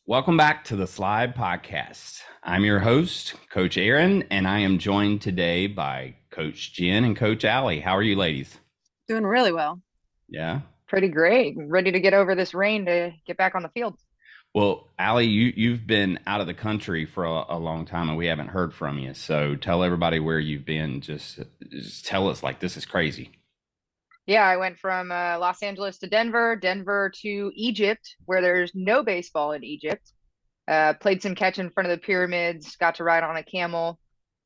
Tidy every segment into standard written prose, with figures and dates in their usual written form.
Welcome back to the Slide Podcast. I'm your host, Coach Aaron, and I am joined today by Coach Jenn and Coach Allie. How are you ladies? Doing really well. Yeah. Pretty great. Ready to get over this rain to get back on the field. Well, Allie, you've been out of the country for a long time and we haven't heard from you. So tell everybody where you've been. Just tell us, like, this is crazy. Yeah, I went from Los Angeles to Denver, Denver to Egypt, where there's no baseball in Egypt. Played some catch in front of the pyramids, got to ride on a camel,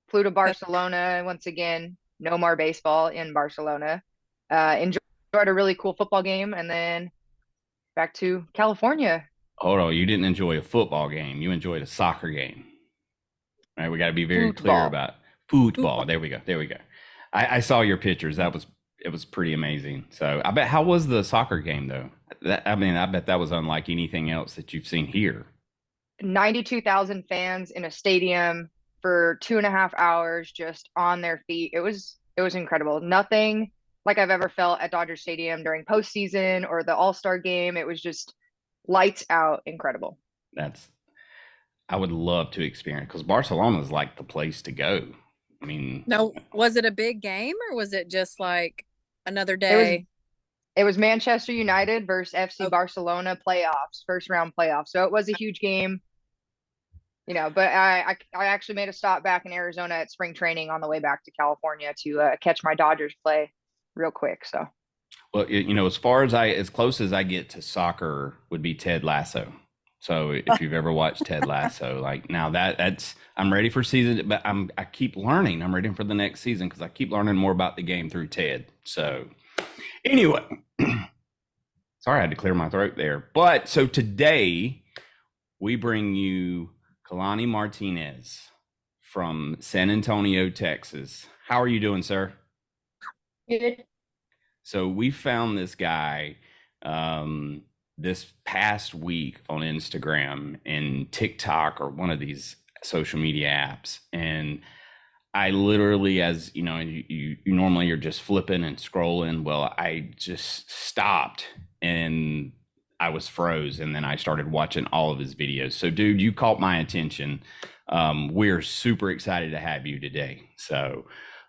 flew to Barcelona once again, no more baseball in Barcelona. Enjoyed a really cool football game, and then back to California. Hold on, you didn't enjoy a football game. You enjoyed a soccer game. All right, we got to be very clear Football. about football. Football. There we go. There we go. I saw your pictures. It was pretty amazing. So I bet, how was the soccer game though? I bet that was unlike anything else that you've seen here. 92,000 fans in a stadium for 2.5 hours just on their feet. It was incredible. Nothing like I've ever felt at Dodger Stadium during postseason or the All-Star game. It was just lights out incredible. That's I would love to experience because Barcelona is like the place to go. I mean, No, was it a big game or was it just like another It was day? it was Manchester United versus FC Okay. Barcelona playoffs, first round playoffs. So it was a huge game, but I actually made a stop back in Arizona at spring training on the way back to California to catch my Dodgers play real quick. So well, as close as I get to soccer would be Ted Lasso. So if you've ever watched Ted Lasso, like now that's I'm ready for season, but I keep learning. I'm ready for the next season because I keep learning more about the game through Ted. So anyway, sorry I had to clear my throat there. But so today we bring you Kalani Martinez from San Antonio, Texas. How are you doing, sir? Good. So we found this guy this past week on Instagram and TikTok or one of these social media apps. And I literally, as you know, you normally are just flipping and scrolling. Well, I just stopped and I was froze. And then I started watching all of his videos. So, dude, you caught my attention. We're super excited to have you today. So,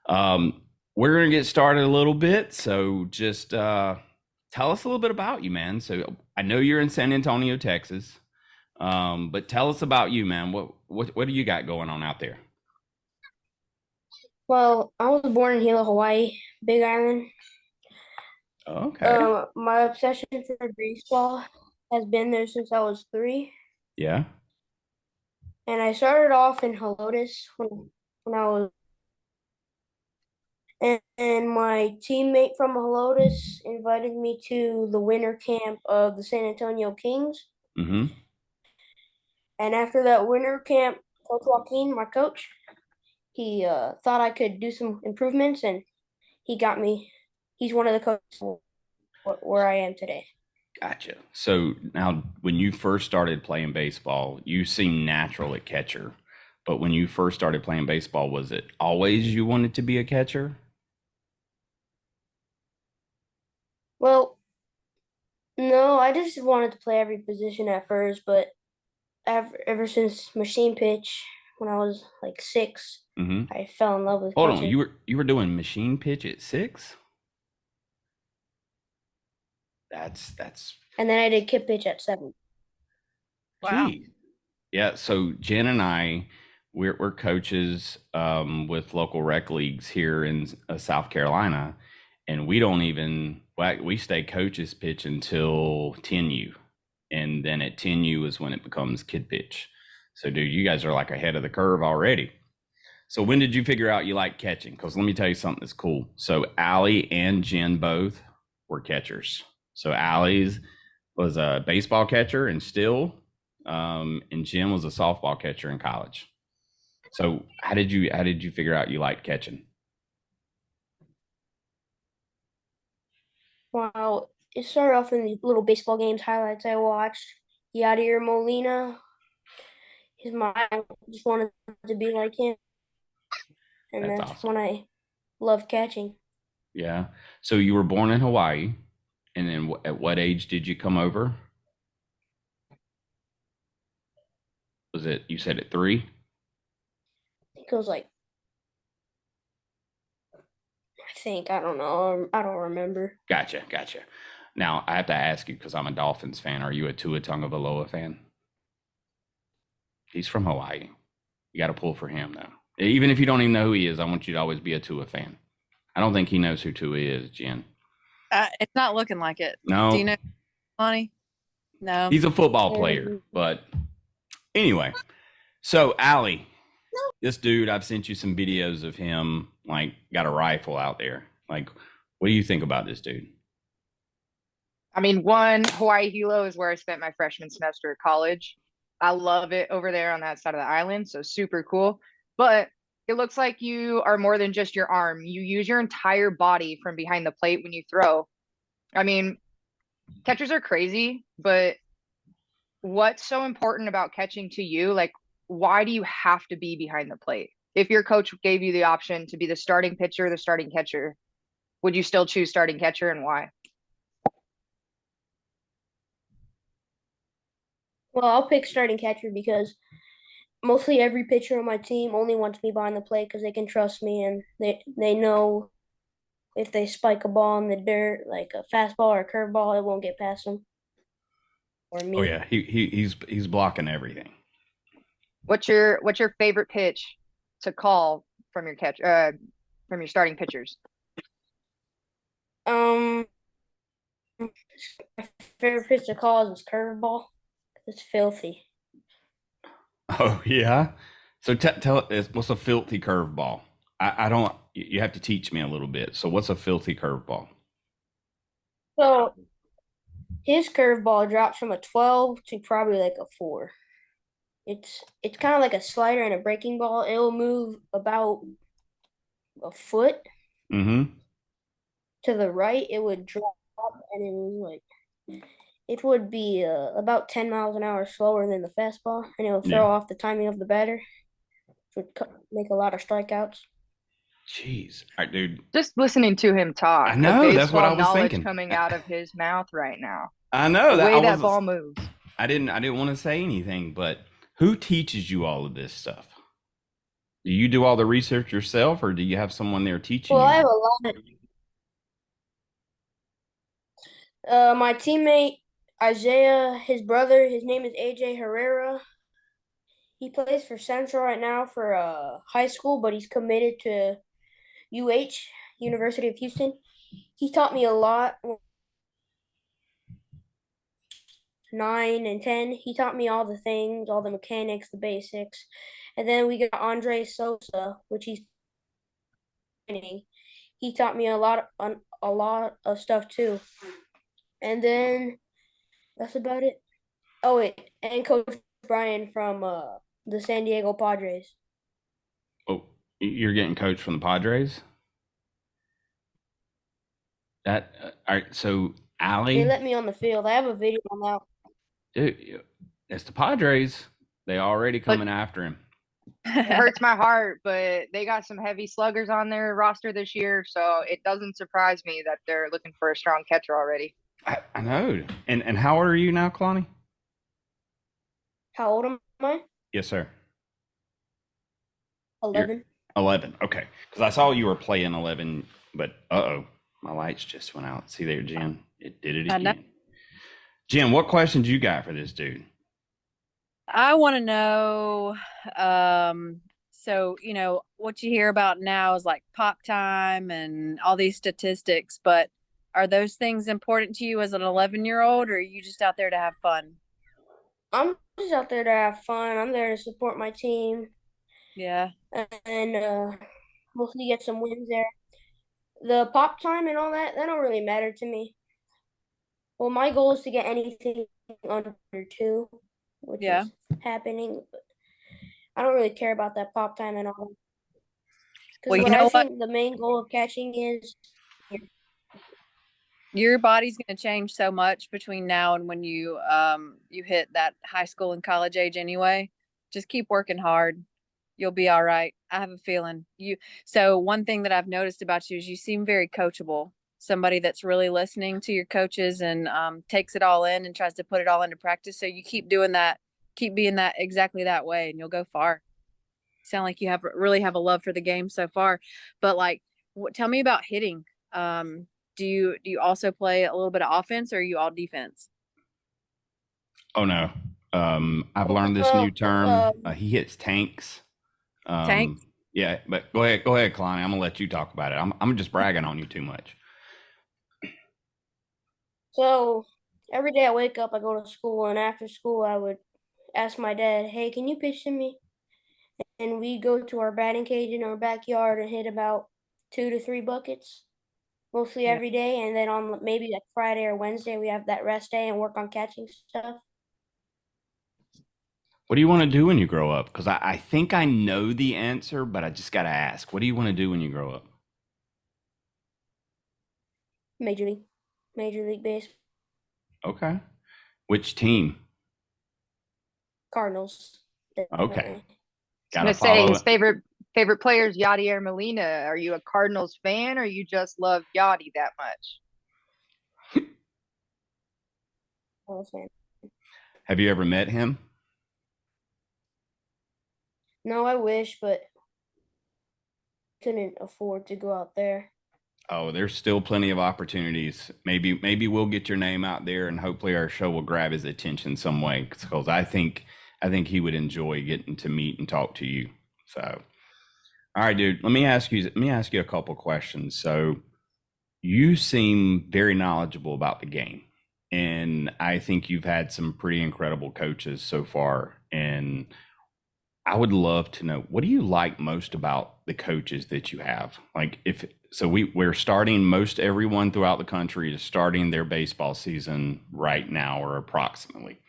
we're going to get started a little bit. So just tell us a little bit about you, man. So I know you're in San Antonio, Texas, but tell us about you, man. What do you got going on out there? Well, I was born in Hilo, Hawaii, Big Island. Okay. My obsession for baseball has been there since I was 3, Yeah. and I started off in Helotes when I was, and my teammate from Helotes invited me to the winter camp of the San Antonio Kings. Mm-hmm. And after that winter camp, Coach Joaquin, my coach, he thought I could do some improvements, and he got me. He's one of the coaches where I am today. Gotcha. So now, when you first started playing baseball, you seemed natural at catcher. But when you first started playing baseball, was it always you wanted to be a catcher? Well, no, I just wanted to play every position at first, but ever since machine pitch, when I was like 6, Mm-hmm. I fell in love with Hold on, catching. you were doing machine pitch at 6? That's And then I did kip pitch at 7. Wow. Gee. Yeah, so Jen and I, we're coaches with local rec leagues here in South Carolina, and we don't even we stay coaches pitch until 10U, and then at 10U is when it becomes kid pitch. So, dude, you guys are like ahead of the curve already. So, when did you figure out you like catching? Because let me tell you something that's cool. So, Allie and Jen both were catchers. So, Allie's was a baseball catcher and still, and Jim was a softball catcher in college. So how did you figure out you liked catching? Well, it started off in the little baseball games highlights I watched. Yadier Molina, I just wanted to be like him, and That's that's awesome. when I loved catching. Yeah. So you were born in Hawaii, and then at what age did you come over? Was it, you said at 3? I think it was like, I don't know. I don't remember. Gotcha. Now, I have to ask you because I'm a Dolphins fan. Are you a Tua Tagovailoa fan? He's from Hawaii. You got to pull for him, though. Even if you don't even know who he is, I want you to always be a Tua fan. I don't think he knows who Tua is, Jen. It's not looking like it. No. Do you know, Kalani? No. He's a football player. But anyway, so Allie, this dude, I've sent you some videos of him, like, got a rifle out there. Like, what do you think about this dude? I mean, one, Hawaii Hilo is where I spent my freshman semester at college. I love it over there on that side of the island, so super cool. But it looks like you are more than just your arm. You use your entire body from behind the plate when you throw. I mean, catchers are crazy, but what's so important about catching to you? Like, why do you have to be behind the plate? If your coach gave you the option to be the starting pitcher, the starting catcher, would you still choose starting catcher, and why? Well, I'll pick starting catcher because mostly every pitcher on my team only wants me behind the plate because they can trust me and they know if they spike a ball in the dirt, like a fastball or a curveball, it won't get past them or me. Oh yeah, he's blocking everything. What's your favorite pitch to call from your from your starting pitchers? My favorite pitch to call is curveball. It's filthy. Oh yeah. So tell us, what's a filthy curveball? I don't. You have to teach me a little bit. So what's a filthy curveball? So his curveball drops from a 12 to probably like a 4. It's kind of like a slider and a breaking ball. It'll move about a foot Mm-hmm. to the right. It would drop and it was like it would be about 10 miles an hour slower than the fastball, and it will throw off the timing of the batter, which would make a lot of strikeouts. Jeez, all right, dude. Just listening to him talk, I know, the that's what I was knowledge thinking. coming out of his mouth right now. I know The that way that ball moves. I didn't want to say anything, but who teaches you all of this stuff? Do you do all the research yourself, or do you have someone there teaching Well, you? I have a lot of my teammate Isaiah, his brother, his name is AJ Herrera. He plays for Central right now for high school, but he's committed to University of Houston. He taught me a lot. 9 and 10. He taught me all the things, all the mechanics, the basics. And then we got Andre Sosa, which he taught me a lot of stuff too. And then that's about it. Oh wait, and Coach Brian from the San Diego Padres. Oh, you're getting coached from the Padres? That all right. So Allie, They let me on the field. I have a video on that. dude, it's the Padres. They already coming after him. It hurts my heart, but they got some heavy sluggers on their roster this year, so it doesn't surprise me that they're looking for a strong catcher already. I know. And how old are you now, Kalani? How old am I? Yes, sir. 11. 11. Okay. Because I saw you were playing 11, but my lights just went out. See there, Jen? It did it again. Jen, what questions you got for this dude? I want to know, so, what you hear about now is like pop time and all these statistics, but are those things important to you as an 11-year-old, or are you just out there to have fun? I'm just out there to have fun. I'm there to support my team. Yeah. And hopefully get some wins there. The pop time and all that don't really matter to me. Well, my goal is to get anything under 2, which is happening. But I don't really care about that pop time and all. Because I think the main goal of catching is your body's going to change so much between now and when you hit that high school and college age anyway. Just keep working hard. You'll be all right. I have a feeling so one thing that I've noticed about you is you seem very coachable, somebody that's really listening to your coaches and takes it all in and tries to put it all into practice. So you keep doing that keep being that exactly that way, and you'll go far. Sound like you really have a love for the game so far. But like, tell me about hitting. Do you also play a little bit of offense, or are you all defense? Oh no. I've learned this new Well, term. He hits tanks. Tank? Yeah, but go ahead, Kalani. I'm gonna let you talk about it. I'm just bragging on you too much. so every day I wake up, I go to school, and after school, I would ask my dad, "Hey, can you pitch to me?" And we go to our batting cage in our backyard and hit about 2 to 3 buckets, mostly Yeah. every day. And then on maybe like Friday or Wednesday, we have that rest day and work on catching stuff. What do you want to do when you grow up? Because I think I know the answer, but I just gotta ask. What do you want to do when you grow up? Major League Baseball, Okay. Which team? Cardinals, Okay. definitely. I Gotta was gonna say follow his it. favorite player is Yadier Molina. Are you a Cardinals fan, or you just love Yadi that much? Cardinals fan. Have you ever met him? No, I wish, but couldn't afford to go out there. Oh, there's still plenty of opportunities. Maybe we'll get your name out there, and hopefully our show will grab his attention some way. Because I think he would enjoy getting to meet and talk to you. So, all right, dude. Let me ask you a couple questions. So, you seem very knowledgeable about the game, and I think you've had some pretty incredible coaches so far. And I would love to know, what do you like most about the coaches that you have? Like, if so, we're starting, most everyone throughout the country is starting their baseball season right now, or approximately.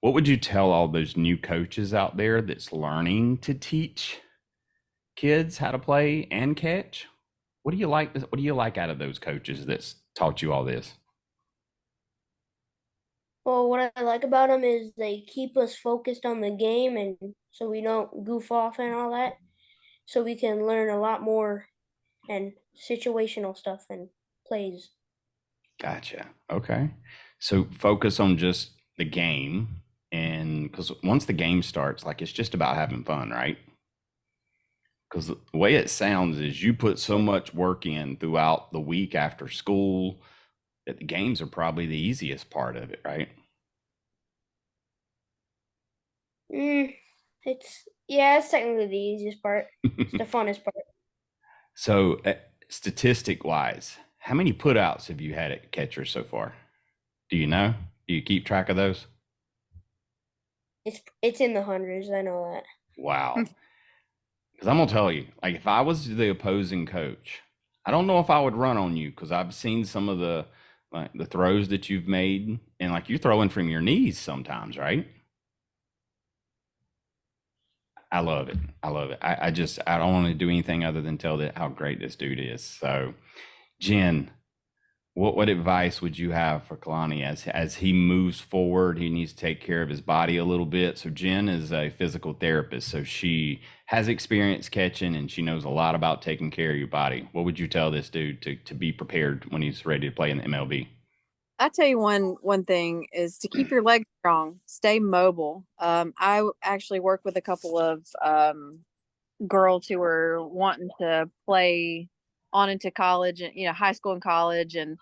What would you tell all those new coaches out there that's learning to teach kids how to play and catch? What do you like? What do you like out of those coaches that's taught you all this? Well, what I like about them is they keep us focused on the game, and so we don't goof off and all that. So we can learn a lot more and situational stuff and plays. Gotcha. Okay. So focus on just the game. And because once the game starts, like, it's just about having fun, right? Because the way it sounds is you put so much work in throughout the week after school that the games are probably the easiest part of it, right? Mm, it's technically the easiest part. It's the funnest part. So, statistic wise, how many putouts have you had at catcher so far? Do you know? Do you keep track of those? It's in the hundreds. I know that. Wow. Because I'm gonna tell you, like, if I was the opposing coach, I don't know if I would run on you, because I've seen some of the, like, the throws that you've made, and like, you're throwing from your knees sometimes, right? I love it. I love it. I don't want to do anything other than tell that how great this dude is. So, Jen, what advice would you have for Kalani as he moves forward? He needs to take care of his body a little bit. So Jen is a physical therapist, so she has experience catching, and she knows a lot about taking care of your body. What would you tell this dude to be prepared when he's ready to play in the MLB? I tell you one thing is to keep your legs strong, stay mobile. I actually work with a couple of girls who are wanting to play on into college, and high school and college, and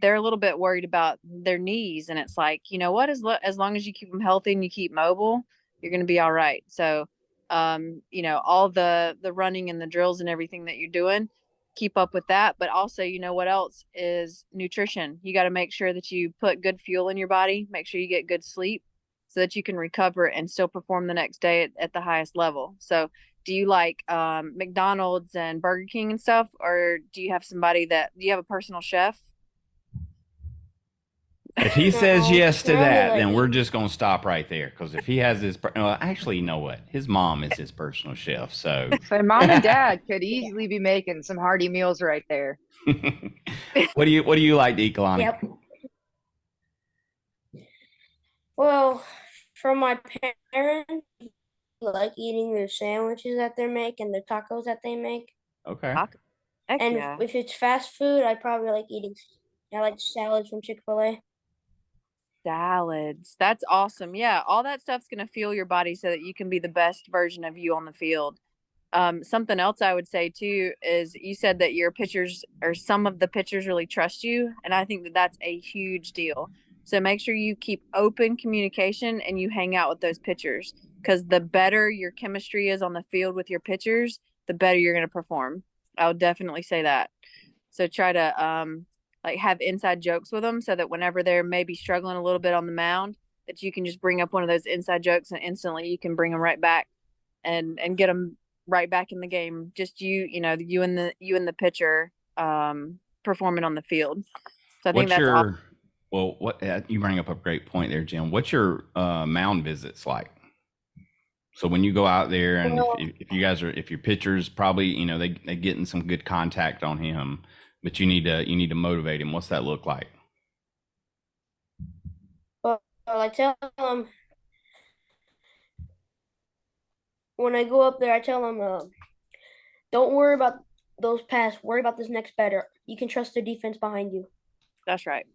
they're a little bit worried about their knees, and it's like, what, as long as you keep them healthy and you keep mobile, you're going to be all right. So all the running and the drills and everything that you're doing, keep up with that. But also, what else is nutrition? You got to make sure that you put good fuel in your body, make sure you get good sleep so that you can recover and still perform the next day at the highest level. So do you like McDonald's and Burger King and stuff, or do you have a personal chef? If he says No, yes to I only that, like then we're eating. just going to stop right there. Because if he has his, well, actually, you know what? His mom is his personal chef. So, So mom and dad could Yeah. easily be making some hearty meals right there. what do you like to eat, Kalani? Yep. Well, from my parents, I like eating their sandwiches that they make and the tacos that they make. Okay. Taco. Heck And yeah. if it's fast food, I probably like eating. I like salads from Chick-fil-A. Salads. That's awesome. Yeah, all that stuff's going to fuel your body so that you can be the best version of you on the field. Something else I would say too is you said that your pitchers or some of the pitchers really trust you, and I think that that's a huge deal. So make sure you keep open communication and you hang out with those pitchers, because the better your chemistry is on the field with your pitchers, the better you're going to perform. I would definitely say that. So try to like have inside jokes with them so that whenever they're maybe struggling a little bit on the mound, that you can just bring up one of those inside jokes and instantly you can bring them right back and get them right back in the game. Just you know, you and the pitcher performing on the field. So I think that's awesome. Well, what you bring up a great point there, Jim. What's your mound visits like? So when you go out there and if your pitcher's probably, you know, they getting some good contact on him, but you need to motivate him. What's that look like? Well, I tell them when I go up there, I tell them, don't worry about those passes. Worry about this next batter. You can trust the defense behind you. That's right.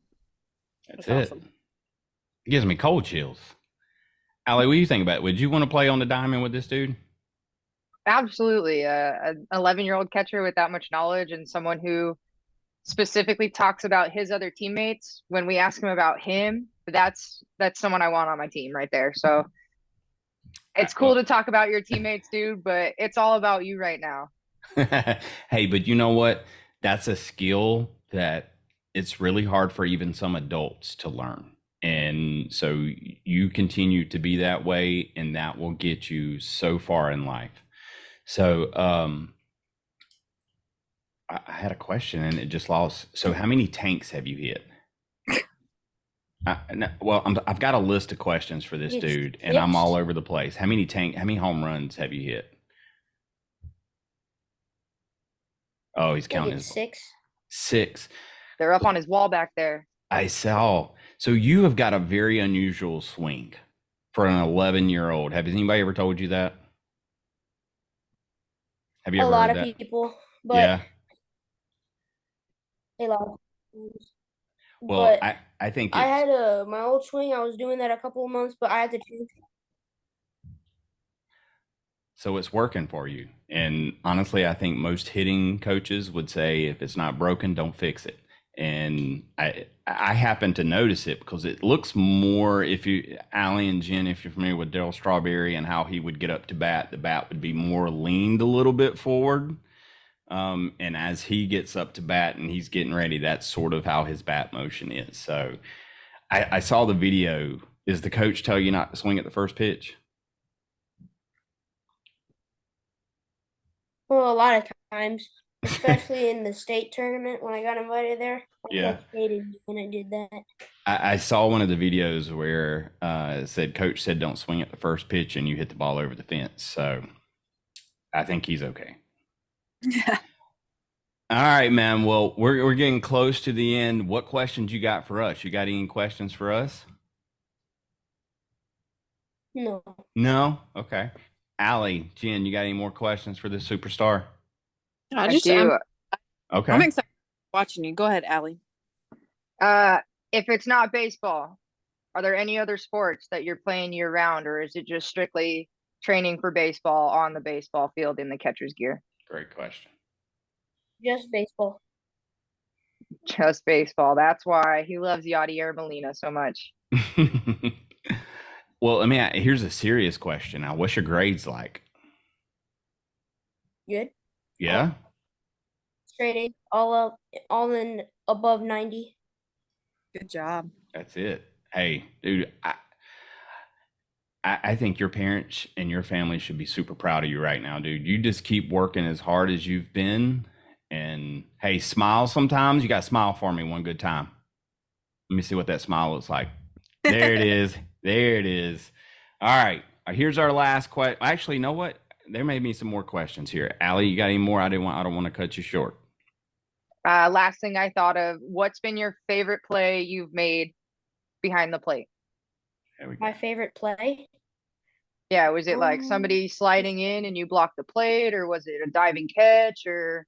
That's it. Awesome. It gives me cold chills. Allie, what do you think about it? Would you want to play on the diamond with this dude? Absolutely. An 11-year-old catcher with that much knowledge and someone who specifically talks about his other teammates. When we ask him about him, that's someone I want on my team right there. So it's cool to talk about your teammates, dude, but it's all about you right now. Hey, but you know what? That's a skill that it's really hard for even some adults to learn. And so you continue to be that way, and that will get you so far in life. So I had a question and it just lost. So how many tanks have you hit? I've got a list of questions for this dude, and I'm all over the place. How many home runs have you hit? Oh, he's counting his 6. They're up on his wall back there. I saw. So you have got a very unusual swing for an 11-year-old. Has anybody ever told you that? Have you ever heard that? A lot of people, but yeah. A lot. Well, I think I had my old swing. I was doing that a couple of months, but I had to change. So it's working for you. And honestly, I think most hitting coaches would say, if it's not broken, don't fix it. And I happen to notice it because it looks more, Allie and Jenn, if you're familiar with Darryl Strawberry and how he would get up to bat, the bat would be more leaned a little bit forward. And as he gets up to bat and he's getting ready, that's sort of how his bat motion is. So I saw the video. Does the coach tell you not to swing at the first pitch? Well, a lot of times, especially in the state tournament when I got invited there. Yeah. When I did that. I saw one of the videos where it said coach said don't swing at the first pitch and you hit the ball over the fence. So I think he's okay. Yeah. All right, man. Well, we're getting close to the end. What questions you got for us? You got any questions for us? No. No? Okay. Allie, Jenn, you got any more questions for this superstar? I do. Okay. I'm excited watching you. Go ahead, Allie. If it's not baseball, are there any other sports that you're playing year round, or is it just strictly training for baseball on the baseball field in the catcher's gear? Great question. Just baseball. Just baseball. That's why he loves Yadier Molina so much. Well, here's a serious question now. What's your grades like? Good. Yeah? Straight A, all in above 90. Good job. That's it. Hey, dude, I think your parents and your family should be super proud of you right now, dude. You just keep working as hard as you've been. And hey, smile sometimes. You got to smile for me one good time. Let me see what that smile looks like. There it is. There it is. All right. Here's our last question. Actually, you know what? There may be some more questions here. Allie, you got any more? I don't want to cut you short. Last thing I thought of, what's been your favorite play you've made behind the plate? My favorite play? Yeah, was it like somebody sliding in and you blocked the plate, or was it a diving catch, or?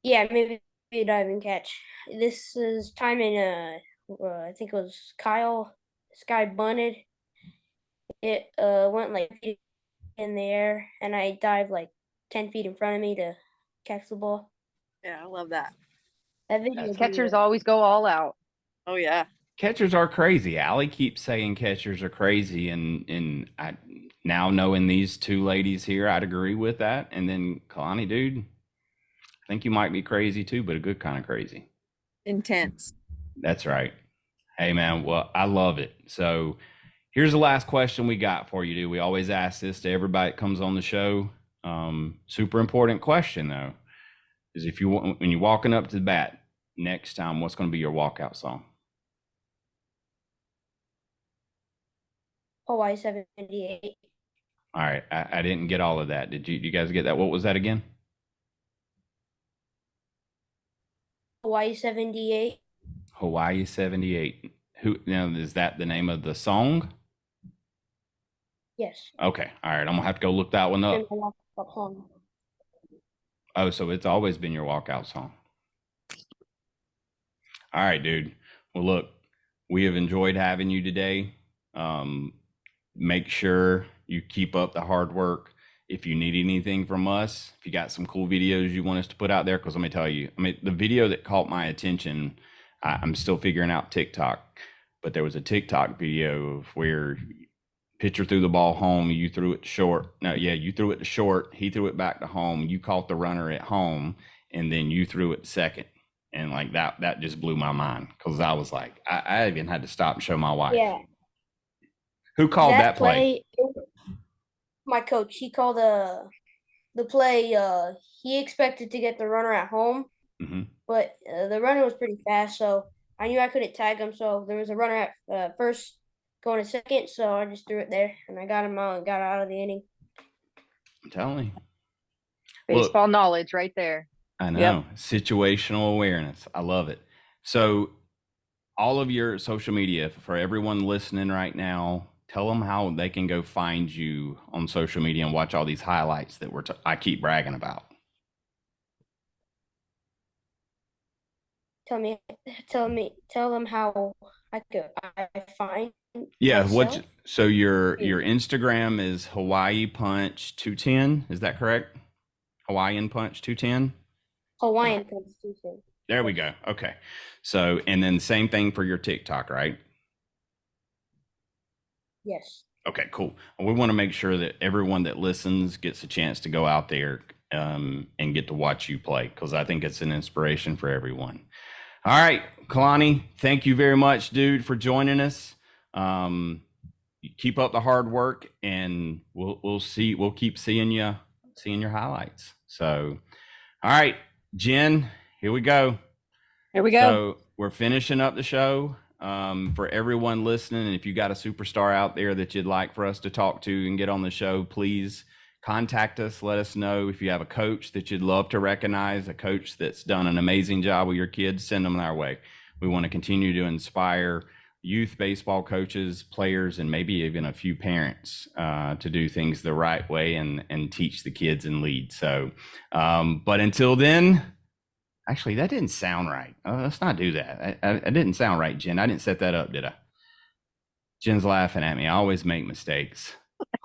Yeah, maybe a diving catch. This is time in I think it was Kyle. This guy bunted. It went like in the air, and I dived like 10 feet in front of me to catch the ball. Yeah, I love that. That video. Catchers always go all out. Oh yeah. Catchers are crazy. Allie keeps saying catchers are crazy, and I now knowing these two ladies here, I'd agree with that. And then Kalani, dude, I think you might be crazy too, but a good kind of crazy. Intense. That's right. Hey man, well, I love it. So here's the last question we got for you, dude. We always ask this to everybody that comes on the show. Super important question though, is if you when you're walking up to the bat next time, what's going to be your walkout song? Hawaii 78. All right, I didn't get all of that. Did you guys get that? What was that again? Hawaii 78. Hawaii 78. Who now is that the name of the song? Yes. Okay. All right. I'm gonna have to go look that one up. Oh, so it's always been your walkout song. All right, dude. Well, look, we have enjoyed having you today. Make sure you keep up the hard work. If you need anything from us, if you got some cool videos you want us to put out there, because let me tell you, the video that caught my attention, I'm still figuring out TikTok, but there was a TikTok video of where pitcher threw the ball home, you threw it short. No, yeah, you threw it to short, he threw it back to home, you caught the runner at home, and then you threw it second. And like that just blew my mind, because I was like, I even had to stop and show my wife. Yeah. Who called that play? My coach. He called the play. He expected to get the runner at home, but the runner was pretty fast, so I knew I couldn't tag him. So there was a runner at first going to second, so I just threw it there, and I got him out and got out of the inning. I'm telling you. Baseball knowledge right there. I know. Yep. Situational awareness. I love it. So all of your social media, for everyone listening right now, tell them how they can go find you on social media and watch all these highlights that I keep bragging about. Tell them how I find. Yeah. So your Instagram is Hawaii Punch 210. Is that correct? Hawaiian Punch 210. Hawaiian Punch 210. There we go. Okay. So, and then same thing for your TikTok, right? Yes. Okay, cool. We want to make sure that everyone that listens gets a chance to go out there and get to watch you play, because I think it's an inspiration for everyone. All right, Kalani, thank you very much, dude, for joining us. Keep up the hard work, and we'll keep seeing your highlights. So, all right, Jenn, here we go. Here we go. So we're finishing up the show. For everyone listening, and if you got a superstar out there that you'd like for us to talk to and get on the show, please contact us. Let us know. If you have a coach that you'd love to recognize, a coach that's done an amazing job with your kids, send them our way. We want to continue to inspire youth baseball coaches, players, and maybe even a few parents to do things the right way and teach the kids and lead. So, but until then, actually, that didn't sound right. Let's not do that. I didn't sound right, Jenn. I didn't set that up, did I? Jenn's laughing at me. I always make mistakes.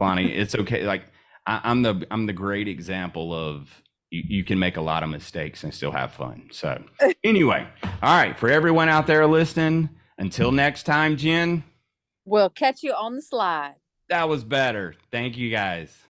Kalani, it's okay. Like I'm the great example of you can make a lot of mistakes and still have fun. So anyway, all right. For everyone out there listening, until next time, Jenn. We'll catch you on the slide. That was better. Thank you, guys.